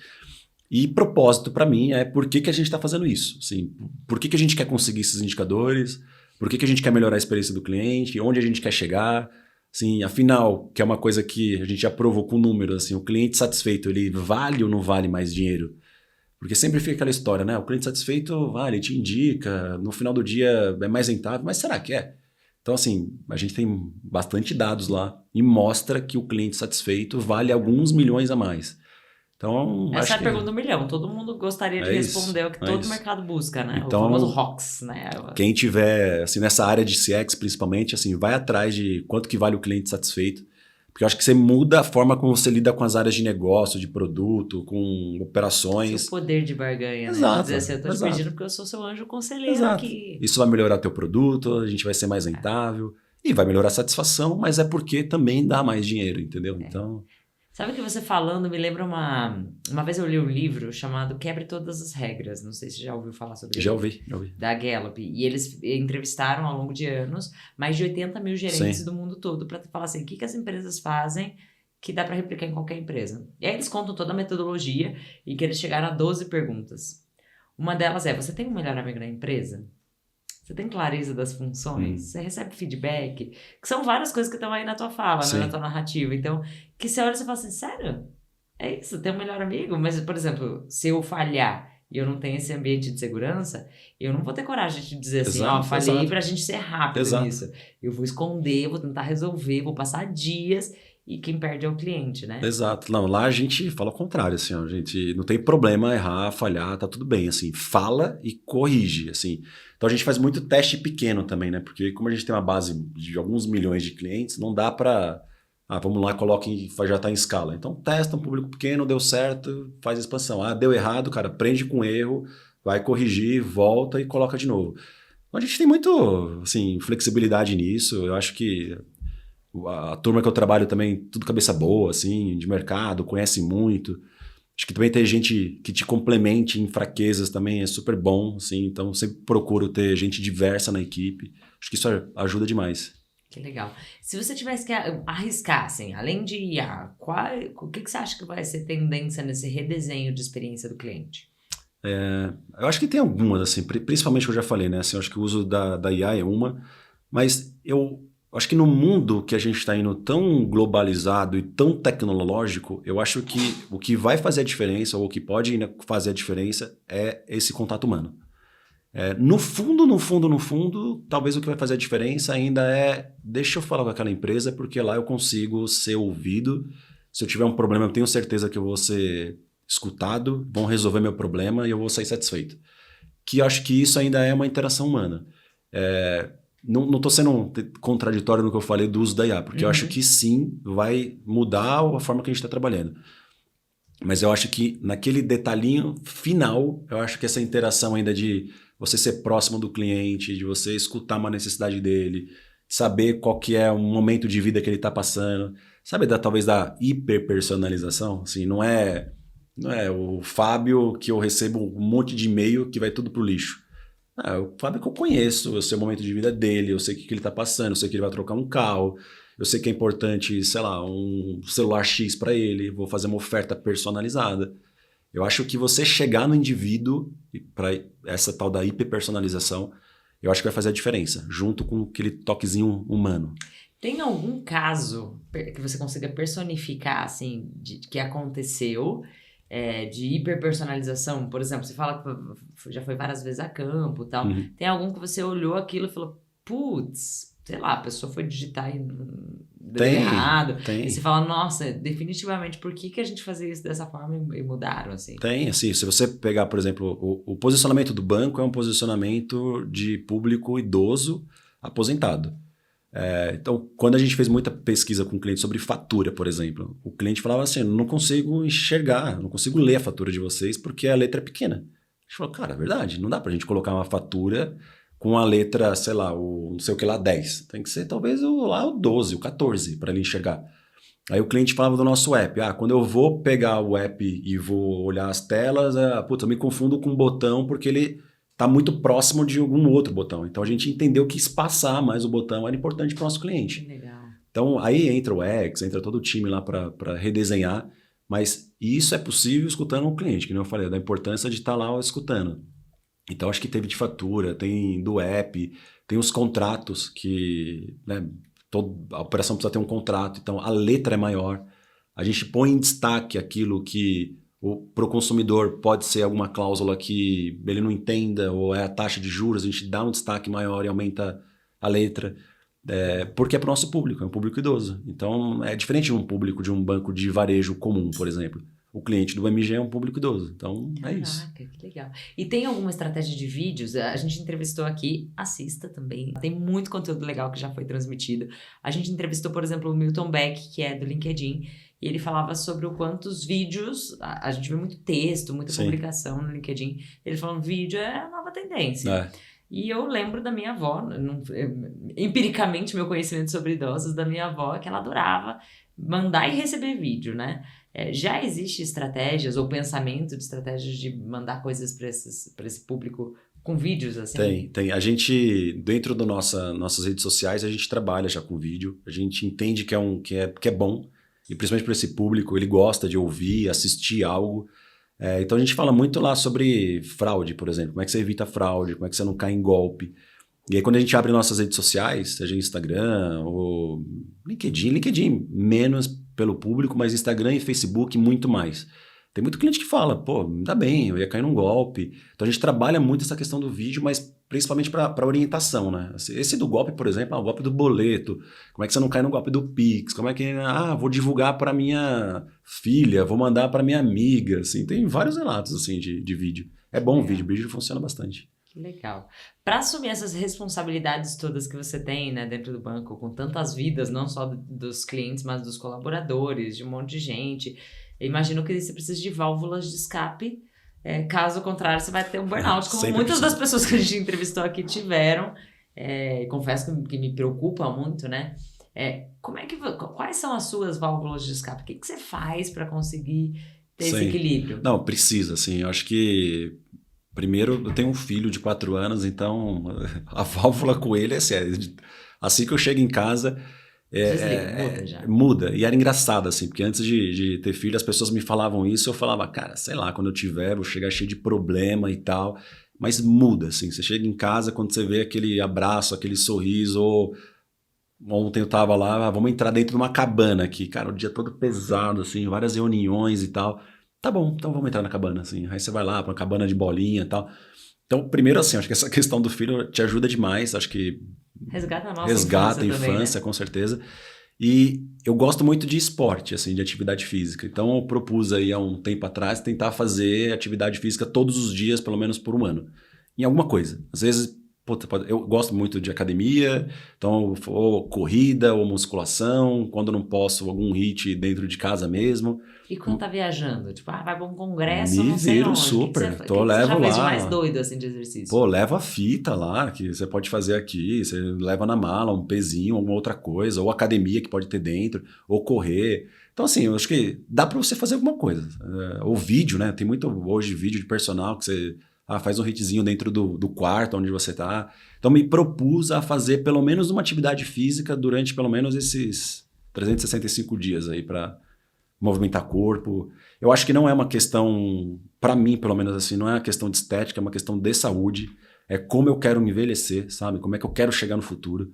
E propósito, para mim, é por que a gente está fazendo isso. Assim, por que a gente quer conseguir esses indicadores? Por que a gente quer melhorar a experiência do cliente? Onde a gente quer chegar? Assim, afinal, que é uma coisa que a gente já provou com números, assim, o cliente satisfeito, ele vale ou não vale mais dinheiro? Porque sempre fica aquela história, né? O cliente satisfeito, ele te indica, no final do dia é mais rentável, mas será que é? Então, assim, a gente tem bastante dados lá e mostra que o cliente satisfeito vale alguns milhões a mais. Então, Essa é acho a que pergunta do milhão. Todo mundo gostaria de é isso. responder o que É todo isso. mercado busca, né? O famoso Então, ROX, né? quem tiver, assim, nessa área de CX principalmente, assim, vai atrás de quanto que vale o cliente satisfeito. Porque eu acho que você muda a forma como você lida com as áreas de negócio, de produto, com Seu operações. poder de barganha, né? De dizer Exato, assim, eu tô te exato, pedindo porque eu sou seu anjo conselheiro exato. aqui. Isso vai melhorar teu produto, a gente vai ser mais rentável e vai melhorar a satisfação, mas é porque também dá mais dinheiro, entendeu? Então, Sabe que você falando me lembra uma vez eu li um livro chamado Quebre Todas as Regras. Não sei se você já ouviu falar sobre já ele. ouvi, já ouvi. Da Gallup. E eles entrevistaram ao longo de anos mais de 80 mil gerentes Sim, do mundo todo para falar assim, o que as empresas fazem que dá para replicar em qualquer empresa. E aí eles contam toda a metodologia e que eles chegaram a 12 perguntas. Uma delas é, você tem um melhor amigo na empresa? Você tem clareza das funções? Você recebe feedback? Que são várias coisas que estão aí na tua fala, né? Na tua sim, narrativa. Então, que você olha e você fala assim, sério? É isso? Tem um melhor amigo? Mas, por exemplo, se eu falhar e eu não tenho esse ambiente de segurança, eu não vou ter coragem de dizer assim, ó, exato, falhei exato, pra gente ser rápido exato. nisso. Eu vou esconder, vou tentar resolver, vou passar dias e quem perde é o cliente, né? Exato. Não, lá a gente fala o contrário, assim, ó, a gente não tem problema errar, falhar, tá tudo bem, assim, fala e corrige, assim. Então a gente faz muito teste pequeno também, né? Porque como a gente tem uma base de alguns milhões de clientes, não dá para, vamos lá, coloque, já tá em escala. Então testa um público pequeno, deu certo, faz expansão. Deu errado, cara, aprende com o erro, vai corrigir, volta e coloca de novo. Então a gente tem muito, assim, flexibilidade nisso. Eu acho que a turma que eu trabalho também, tudo cabeça boa, assim, de mercado, conhece muito. Acho que também ter gente que te complemente em fraquezas também é super bom, assim. Então, sempre procuro ter gente diversa na equipe. Acho que isso ajuda demais. Que legal. Se você tivesse que arriscar, assim, além de IA, o que você acha que vai ser tendência nesse redesenho de experiência do cliente? Eu acho que tem algumas, assim, principalmente que eu já falei, né? Assim, eu acho que o uso da IA é uma, mas eu acho que no mundo que a gente está indo tão globalizado e tão tecnológico, eu acho que o que vai fazer a diferença, ou o que pode ainda fazer a diferença, é esse contato humano. No fundo, no fundo, no fundo, talvez o que vai fazer a diferença ainda é deixa eu falar com aquela empresa, porque lá eu consigo ser ouvido. Se eu tiver um problema, eu tenho certeza que eu vou ser escutado, vão resolver meu problema e eu vou sair satisfeito. Que eu acho que isso ainda é uma interação humana. Não estou sendo contraditório no que eu falei do uso da IA, porque eu acho que sim, vai mudar a forma que a gente está trabalhando. Mas eu acho que naquele detalhinho final, eu acho que essa interação ainda de você ser próximo do cliente, de você escutar uma necessidade dele, saber qual que é o momento de vida que ele está passando, sabe, talvez da hiperpersonalização, assim, não é o Fábio que eu recebo um monte de e-mail que vai tudo pro lixo. O Fábio que eu conheço, eu sei o momento de vida dele, eu sei o que ele está passando, eu sei que ele vai trocar um carro, eu sei que é importante, sei lá, um celular X para ele, vou fazer uma oferta personalizada. Eu acho que você chegar no indivíduo, para essa tal da hiperpersonalização, eu acho que vai fazer a diferença, junto com aquele toquezinho humano. Tem algum caso que você consiga personificar, assim, que aconteceu, de hiperpersonalização? Por exemplo, você fala que já foi várias vezes a campo e tal. Uhum. Tem algum que você olhou aquilo e falou, putz, sei lá, a pessoa foi digitar e deu errado. E você Tem. fala, nossa, definitivamente, por que a gente fazia isso dessa forma e mudaram, assim? Tem, assim, se você pegar, por exemplo, o posicionamento do banco é um posicionamento de público idoso aposentado. Então, quando a gente fez muita pesquisa com o cliente sobre fatura, por exemplo, o cliente falava assim, eu não consigo enxergar, não consigo ler a fatura de vocês porque a letra é pequena. A gente falou, cara, é verdade, não dá pra gente colocar uma fatura com a letra, sei lá, o não sei o que lá, 10. Tem que ser talvez o 12, o 14 para ele enxergar. Aí o cliente falava do nosso app. Quando eu vou pegar o app e vou olhar as telas, eu me confundo com um botão porque ele está muito próximo de algum outro botão. Então a gente entendeu que espaçar mais o botão era importante para o nosso cliente. Legal. Então aí entra o X, entra todo o time lá para redesenhar, mas isso é possível escutando o cliente, que nem eu falei, da importância de estar lá escutando. Então acho que teve de fatura, tem do app, tem os contratos que, né, a operação precisa ter um contrato, então a letra é maior. A gente põe em destaque aquilo que Pro consumidor pode ser alguma cláusula que ele não entenda, ou é a taxa de juros, a gente dá um destaque maior e aumenta a letra. Porque é para o nosso público, é um público idoso. Então, é diferente de um público de um banco de varejo comum, por exemplo. O cliente do BMG é um público idoso. Então, é isso. Caraca, que legal. E tem alguma estratégia de vídeos? A gente entrevistou aqui, assista também. Tem muito conteúdo legal que já foi transmitido. A gente entrevistou, por exemplo, o Milton Beck, que é do LinkedIn, e ele falava sobre o quanto os vídeos... A gente vê muito texto, muita publicação no LinkedIn. Ele falando vídeo é a nova tendência. E eu lembro da minha avó, empiricamente, meu conhecimento sobre idosos, da minha avó, que ela adorava mandar e receber vídeo, né? Já existe estratégias ou pensamento de estratégias de mandar coisas para esse público com vídeos, assim? Tem. A gente, dentro das nossas redes sociais, a gente trabalha já com vídeo. A gente entende que é bom. E principalmente para esse público, ele gosta de ouvir, assistir algo. Então a gente fala muito lá sobre fraude, por exemplo. Como é que você evita fraude, como é que você não cai em golpe. E aí quando a gente abre nossas redes sociais, seja Instagram ou LinkedIn menos pelo público, mas Instagram e Facebook muito mais. Tem muito cliente que fala, pô, ainda bem, eu ia cair num golpe. Então a gente trabalha muito essa questão do vídeo, mas principalmente para orientação, né? Esse do golpe, por exemplo, o golpe do boleto. Como é que você não cai no golpe do Pix? Como é que, vou divulgar para minha filha, vou mandar para minha amiga, assim. Tem vários relatos, assim, de vídeo. É bom o vídeo funciona bastante. Que legal. Para assumir essas responsabilidades todas que você tem, né, dentro do banco, com tantas vidas, não só dos clientes, mas dos colaboradores, de um monte de gente, eu imagino que você precisa de válvulas de escape. Caso contrário, você vai ter um burnout, como muitas das pessoas que a gente entrevistou aqui tiveram. Confesso que me preocupa muito, né? Quais são as suas válvulas de escape? O que você faz para conseguir ter esse equilíbrio? Não, precisa, assim. Eu acho que... Primeiro, eu tenho um filho de 4 anos, então a válvula com ele é séria. Assim que eu chego em casa... Muda já. Muda. E era engraçado, assim, porque antes de ter filho, as pessoas me falavam isso, eu falava, cara, sei lá, quando eu tiver, vou chegar cheio de problema e tal. Mas muda, assim. Você chega em casa, quando você vê aquele abraço, aquele sorriso, ou ontem eu tava lá, vamos entrar dentro de uma cabana aqui, cara, o dia todo pesado, assim, várias reuniões e tal. Tá bom, então vamos entrar na cabana, assim. Aí você vai lá pra uma cabana de bolinha e tal. Então, primeiro, assim, acho que essa questão do filho te ajuda demais, acho que resgata a nossa resgata a infância, também, né? Com certeza. E eu gosto muito de esporte, assim, de atividade física. Então eu propus aí há um tempo atrás tentar fazer atividade física todos os dias, pelo menos por um ano. Em alguma coisa. Às vezes, eu gosto muito de academia, então ou corrida ou musculação, quando não posso, algum HIIT dentro de casa mesmo. E quando tá viajando? Tipo, vai pra um congresso, Me não sei viro onde. super. O que você já fez de mais doido, assim, de exercício? Pô, leva a fita lá, que você pode fazer aqui. Você leva na mala um pezinho, alguma outra coisa. Ou academia que pode ter dentro. Ou correr. Então, assim, eu acho que dá pra você fazer alguma coisa. Ou vídeo, né? Tem muito hoje vídeo de personal que você... faz um hitzinho dentro do quarto onde você tá. Então, me propus a fazer pelo menos uma atividade física durante pelo menos esses 365 dias aí pra... movimentar corpo. Eu acho que não é uma questão, para mim, pelo menos assim, não é uma questão de estética, é uma questão de saúde. É como eu quero me envelhecer, sabe? Como é que eu quero chegar no futuro.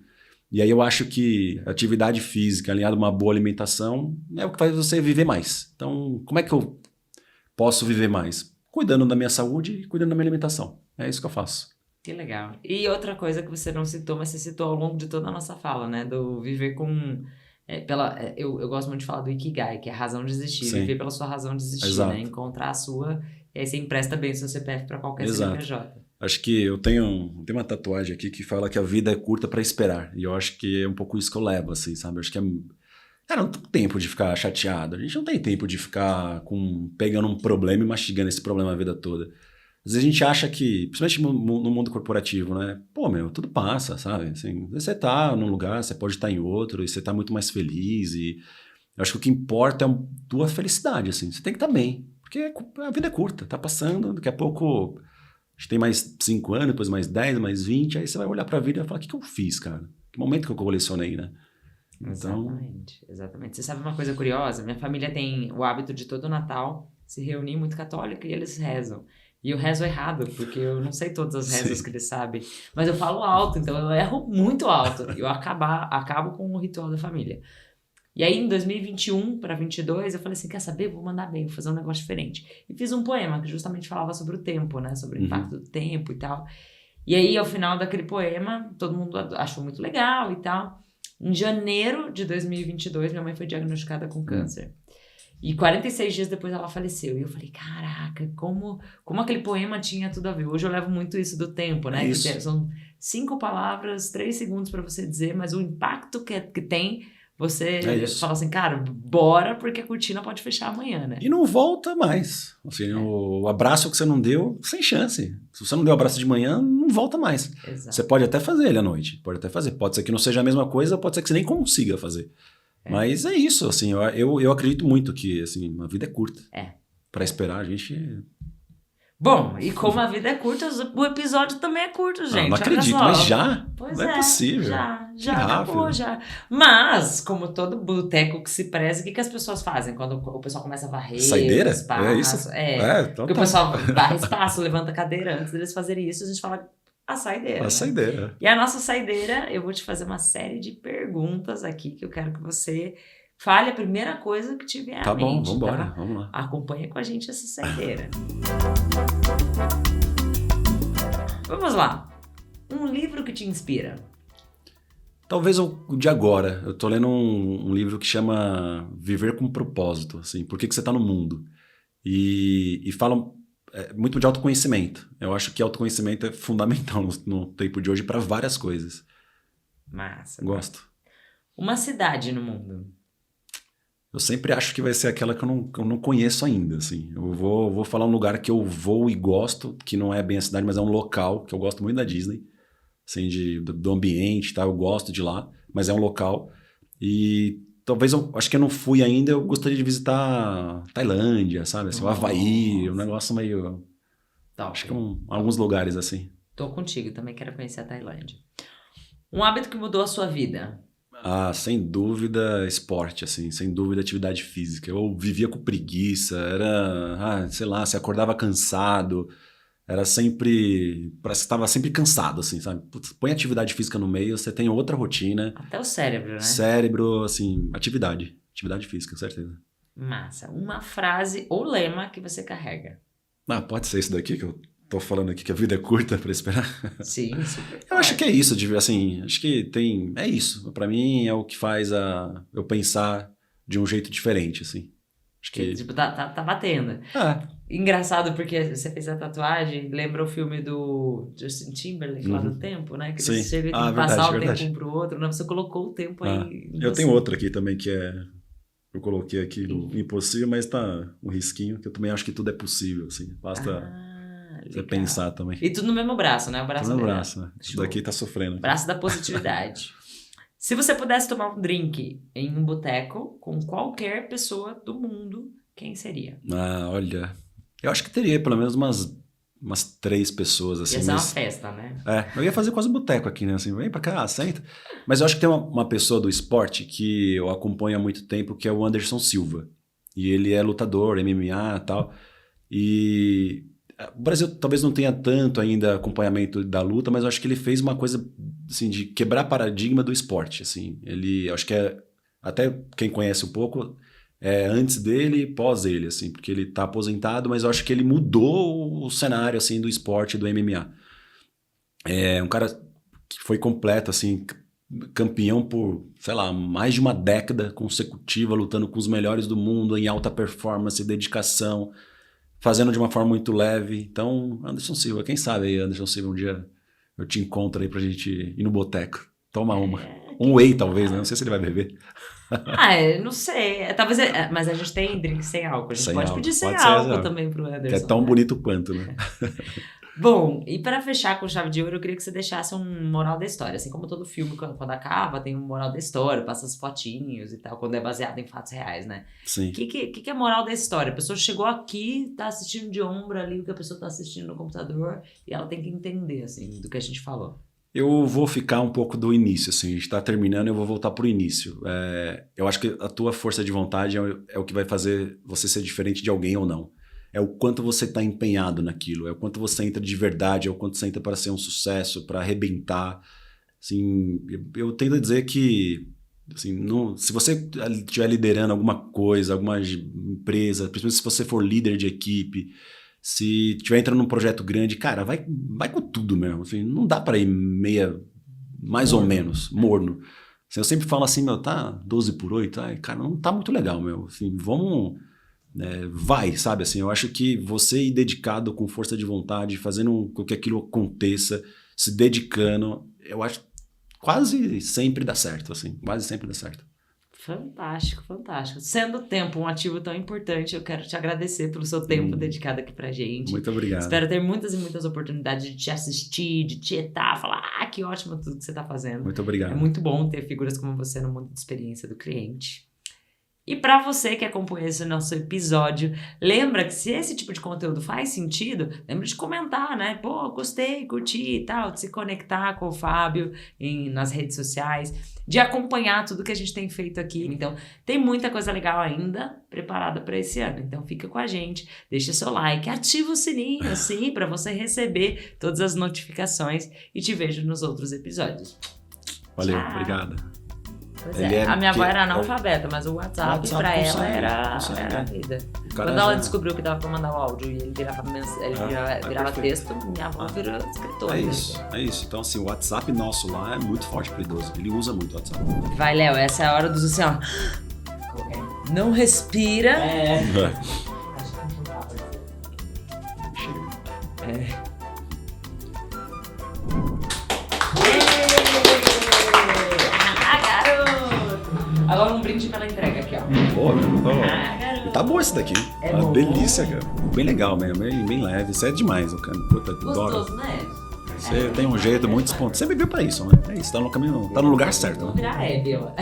E aí eu acho que atividade física, alinhada a uma boa alimentação, é o que faz você viver mais. Então, como é que eu posso viver mais? Cuidando da minha saúde e cuidando da minha alimentação. É isso que eu faço. Que legal. E outra coisa que você não citou, mas você citou ao longo de toda a nossa fala, né? Do viver com... eu gosto muito de falar do Ikigai, que é a razão de existir. Sim. Viver pela sua razão de existir, Exato. né? Encontrar a sua... E aí você empresta bem o seu CPF para qualquer Exato. CNPJ. Acho que eu tenho uma tatuagem aqui que fala que a vida é curta para esperar. E eu acho que é um pouco isso que eu levo, assim, sabe? Eu acho que não tem tempo de ficar chateado. A gente não tem tempo de ficar pegando um problema e mastigando esse problema a vida toda. Às vezes a gente acha que, principalmente no mundo corporativo, né? Pô, tudo passa, sabe? Assim, você tá num lugar, você pode estar em outro, e você tá muito mais feliz. E eu acho que o que importa é a tua felicidade, assim. Você tem que estar bem. Porque a vida é curta, tá passando, daqui a pouco... A gente tem mais 5 anos, depois mais 10, mais 20, aí você vai olhar pra vida e falar, o que eu fiz, cara? Que momento que eu colecionei, né? Então... Exatamente. Você sabe uma coisa curiosa? Minha família tem o hábito de todo Natal se reunir, muito católica, e eles rezam. E eu rezo errado, porque eu não sei todas as rezas que eles sabem. Mas eu falo alto, então eu erro muito alto. Eu acabo com o ritual da família. E aí, em 2021 para 22, eu falei assim, quer saber? Vou mandar bem, vou fazer um negócio diferente. E fiz um poema que justamente falava sobre o tempo, né? Sobre o impacto do tempo e tal. E aí, ao final daquele poema, todo mundo achou muito legal e tal. Em janeiro de 2022, minha mãe foi diagnosticada com câncer. E 46 dias depois ela faleceu. E eu falei, caraca, como aquele poema tinha tudo a ver. Hoje eu levo muito isso do tempo, né? Isso. Que são 5 palavras, 3 segundos para você dizer, mas o impacto que tem... Você fala assim, cara, bora, porque a cortina pode fechar amanhã, né? E não volta mais. Assim, o abraço que você não deu, sem chance. Se você não deu o abraço de manhã, não volta mais. Exato. Você pode até fazer ele à noite. Pode até fazer. Pode ser que não seja a mesma coisa, pode ser que você nem consiga fazer. Mas é isso, assim, eu acredito muito que assim, a vida é curta. Pra esperar, a gente... Bom, e como a vida é curta, o episódio também é curto, gente. Não acredito, mas já? Pois não é possível. Já acabou, já. Mas, como todo boteco que se preza, o que as pessoas fazem quando o pessoal começa a varrer saideira? espaço? É isso? Então porque o pessoal varre espaço, levanta a cadeira. Antes deles fazerem isso, a gente fala a saideira. A saideira. E a nossa saideira, eu vou te fazer uma série de perguntas aqui que eu quero que você fale a primeira coisa que te vier à mente. Tá bom, vambora, vamos lá. Acompanha com a gente essa saideira. Vamos lá. Um livro que te inspira. Talvez o de agora. Eu tô lendo um livro que chama Viver com Propósito. Assim, por que você tá no mundo? E fala muito de autoconhecimento. Eu acho que autoconhecimento é fundamental no tempo de hoje para várias coisas. Massa. Gosto. Uma cidade no mundo. Eu sempre acho que vai ser aquela que eu não conheço ainda, assim. Eu vou falar um lugar que eu vou e gosto, que não é bem a cidade, mas é um local, que eu gosto muito da Disney, assim, do ambiente, tá? Eu gosto de lá, mas é um local. E talvez, acho que eu não fui ainda, eu gostaria de visitar Tailândia, sabe? Assim, o Havaí, um negócio meio... Top. Acho que alguns lugares, assim. Tô contigo, também quero conhecer a Tailândia. Um hábito que mudou a sua vida. Sem dúvida, esporte, assim, sem dúvida, atividade física. Eu vivia com preguiça, era, sei lá, você acordava cansado, era sempre, parece que estava sempre cansado, assim, sabe? Putz, põe atividade física no meio, você tem outra rotina. Até o cérebro, né? Cérebro, assim, atividade física, certeza. Massa. Uma frase ou lema que você carrega. Pode ser isso daqui que eu tô falando aqui, que a vida é curta para esperar. Sim, super. Eu acho que é isso, assim, acho que é isso. Para mim é o que faz eu pensar de um jeito diferente, assim. Acho que... Tipo, tá batendo. Engraçado porque você fez a tatuagem, lembra o filme do Justin Timberlake lá do tempo, né? Que você chega e tem que passar o tempo um pro outro. Não, você colocou o tempo aí. Eu tenho outra aqui também que eu coloquei aqui no impossível, mas tá um risquinho, que eu também acho que tudo é possível, assim. Basta... Você pensar também. E tudo no mesmo braço, né? O braço tudo no braço, né? Isso daqui tá sofrendo. Braço da positividade. Se você pudesse tomar um drink em um boteco com qualquer pessoa do mundo, quem seria? Olha... Eu acho que teria pelo menos umas 3 pessoas, assim. Ia ser uma festa, né? Eu ia fazer quase boteco aqui, né? Assim, vem pra cá, senta. Mas eu acho que tem uma pessoa do esporte que eu acompanho há muito tempo, que é o Anderson Silva. E ele é lutador, MMA e tal. E... O Brasil talvez não tenha tanto ainda acompanhamento da luta, mas eu acho que ele fez uma coisa assim, de quebrar paradigma do esporte. Assim. Ele, acho que até quem conhece um pouco, antes dele e pós ele, assim, porque ele está aposentado, mas eu acho que ele mudou o cenário assim, do esporte, do MMA. É um cara que foi completo, assim, campeão por, sei lá, mais de uma década consecutiva, lutando com os melhores do mundo, em alta performance, dedicação, fazendo de uma forma muito leve. Então, Anderson Silva, quem sabe aí, Anderson Silva, um dia eu te encontro aí pra gente ir no boteco. Toma uma. Um whey, talvez, né? Não sei se ele vai beber. Não sei. Talvez, mas a gente tem drink sem álcool. A gente pode pedir sem pode álcool também pro Anderson. Que é tão bonito quanto, né? Bom, e para fechar com chave de ouro, eu queria que você deixasse um moral da história. Assim como todo filme, quando acaba, tem um moral da história, passa as fotinhos e tal, quando é baseado em fatos reais, né? Sim. O que é moral da história? A pessoa chegou aqui, tá assistindo de ombro ali o que a pessoa tá assistindo no computador e ela tem que entender, assim, do que a gente falou. Eu vou ficar um pouco do início, assim, a gente tá terminando e eu vou voltar pro início. Eu acho que a tua força de vontade é o que vai fazer você ser diferente de alguém ou não. É o quanto você está empenhado naquilo, é o quanto você entra de verdade, é o quanto você entra para ser um sucesso, para arrebentar. Assim, eu tendo a dizer que Assim, se você estiver liderando alguma coisa, alguma empresa, principalmente se você for líder de equipe, se estiver entrando num projeto grande, cara, vai com tudo mesmo. Assim, não dá para ir mais ou menos, morno. Assim, eu sempre falo assim, tá 12 por 8, cara, não tá muito legal, Assim, vamos... vai, sabe? Assim, eu acho que você ir dedicado, com força de vontade, fazendo com que aquilo aconteça, se dedicando, eu acho que quase sempre dá certo, assim. Quase sempre dá certo. Fantástico, fantástico. Sendo o tempo um ativo tão importante, eu quero te agradecer pelo seu tempo dedicado aqui pra gente. Muito obrigado. Espero ter muitas e muitas oportunidades de te assistir, de tietar, falar, que ótimo tudo que você tá fazendo. Muito obrigado. É muito bom ter figuras como você no mundo de experiência do cliente. E para você que acompanha esse nosso episódio, lembra que se esse tipo de conteúdo faz sentido, lembra de comentar, né? Pô, gostei, curti e tal, de se conectar com o Fábio nas redes sociais, de acompanhar tudo que a gente tem feito aqui. Então, tem muita coisa legal ainda preparada para esse ano. Então, fica com a gente, deixa seu like, ativa o sininho, assim, para você receber todas as notificações e te vejo nos outros episódios. Valeu, Tchau. Obrigado. Pois a minha avó era analfabeta, mas o WhatsApp pra ela era a vida. Quando ela descobriu que dava pra mandar o áudio e ele virava texto, minha avó virou escritora. É isso. Então, assim, o WhatsApp nosso lá é muito forte pro idoso. Ele usa muito o WhatsApp. Vai, Léo, essa é a hora dos assim, ó. Não respira. Agora um brinde pela entrega aqui, ó. Pô, tá bom esse daqui. É uma bom. Delícia, cara. Bem legal mesmo, bem leve. Isso é demais, cara. Puta, Gostoso, né? Você tem um jeito muito espontâneo. Você bebeu pra isso, né? É isso, tá no caminho, tá no lugar certo. Vou Né? virar Hebe, ó.